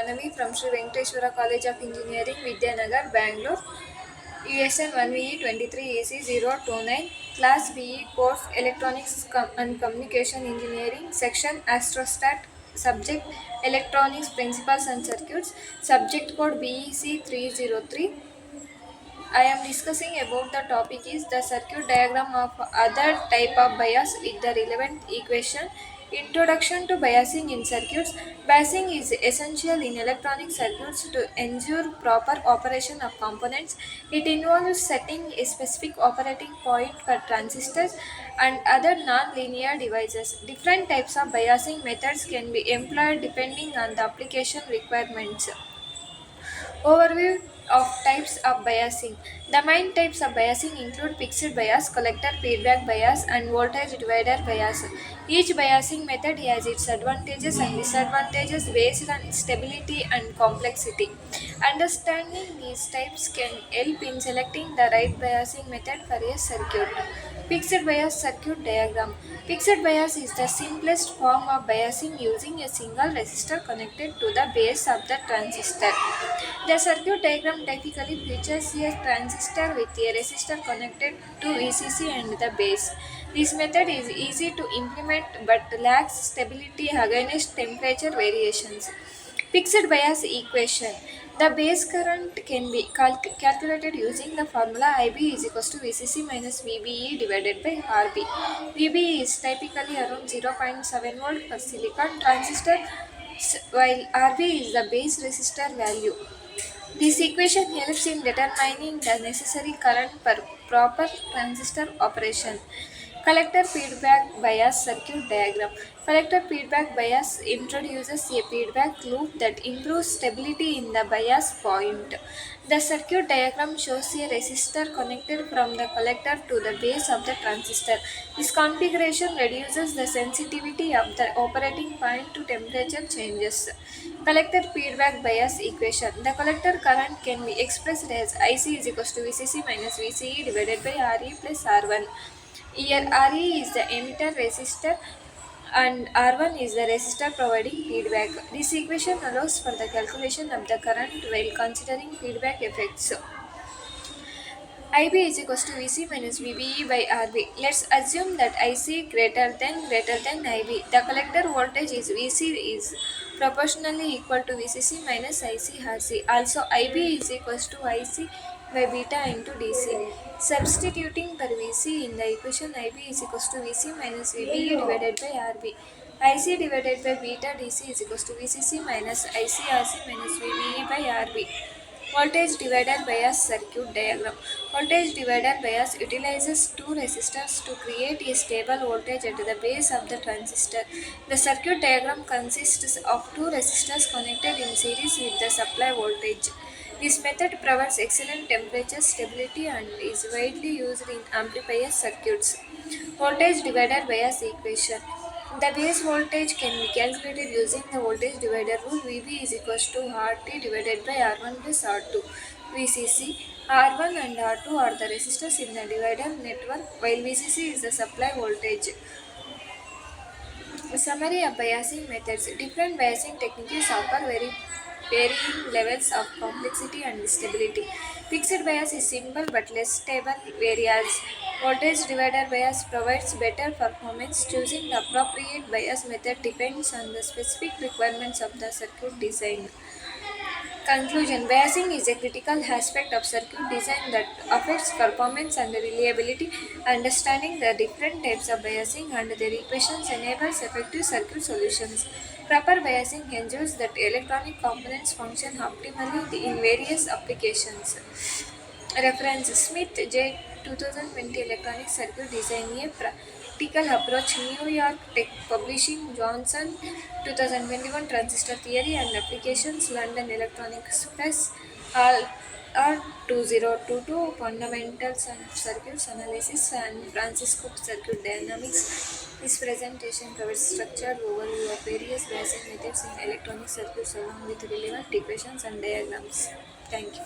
Jannavi from Sri Venkateswara College of Engineering, Vidyanagar, Bangalore. USN 1VE 23EC029, Class BE Course Electronics and Communication Engineering, Section Astrostat, Subject Electronics Principles and Circuits, Subject Code BEC 303. I am discussing about the topic is the circuit diagram of other type of bias with the relevant equation. Introduction to biasing in circuits. Biasing is essential in electronic circuits to ensure proper operation of components. It involves setting a specific operating point for transistors and other non-linear devices. Different types of biasing methods can be employed depending on the application requirements. Overview of types of biasing. The main types of biasing include fixed bias, collector feedback bias, and voltage divider bias. Each biasing method has its advantages and disadvantages based on stability and complexity. Understanding these types can help in selecting the right biasing method for a circuit. Fixed bias circuit diagram. Fixed bias is the simplest form of biasing using a single resistor connected to the base of the transistor. The circuit diagram typically features a transistor with a resistor connected to VCC and the base. This method is easy to implement but lacks stability against temperature variations. Fixed bias equation. The base current can be calculated using the formula IB is equals to VCC minus VBE divided by RB. VBE is typically around 0.7 volt per silicon transistor, while RB is the base resistor value. This equation helps in determining the necessary current for proper transistor operation. Collector feedback bias circuit diagram. Collector feedback bias introduces a feedback loop that improves stability in the bias point. The circuit diagram shows a resistor connected from the collector to the base of the transistor. This configuration reduces the sensitivity of the operating point to temperature changes. Collector feedback bias equation. The collector current can be expressed as IC is equals to VCC minus VCE divided by RE plus R1. Here RE is the emitter resistor and R1 is the resistor providing feedback. This equation allows for the calculation of the current while considering feedback effects. IB is equals to VC minus VBE by RB. Let's assume that IC greater than IB. The collector voltage is VC is proportionally equal to VCC minus IC RC. Also IB is equals to IC by beta into DC. Substituting for VC in the equation IB is equals to VC minus VBE divided by RB. IC divided by beta DC is equals to VCC minus ICRC minus VBE by RB. Voltage divider bias circuit diagram. Voltage divider bias utilizes two resistors to create a stable voltage at the base of the transistor. The circuit diagram consists of two resistors connected in series with the supply voltage. This method provides excellent temperature stability and is widely used in amplifier circuits. Voltage divider bias equation. The base voltage can be calculated using the voltage divider rule. VB is equals to RT divided by R1 plus R2. VCC, R1 and R2 are the resistors in the divider network, while VCC is the supply voltage. Summary of biasing methods. Different biasing techniques offer varying levels of complexity and stability. Fixed bias is simple but less stable, whereas voltage divider bias provides better performance. Choosing the appropriate bias method depends on the specific requirements of the circuit design. Conclusion. Biasing is a critical aspect of circuit design that affects performance and reliability. Understanding the different types of biasing and their equations enables effective circuit solutions. Proper biasing ensures that electronic components function optimally in various applications. Reference Smith J. 2020 Electronic Circuit Design, a Practical Approach, New York Tech Publishing, Johnson 2021 Transistor Theory and Applications, London Electronics Press, all R2022 Fundamentals and Circuits Analysis and Francisco Circuit Dynamics. This presentation provides structured overview of various biasing methods in electronic circuits along with relevant equations and diagrams. Thank you.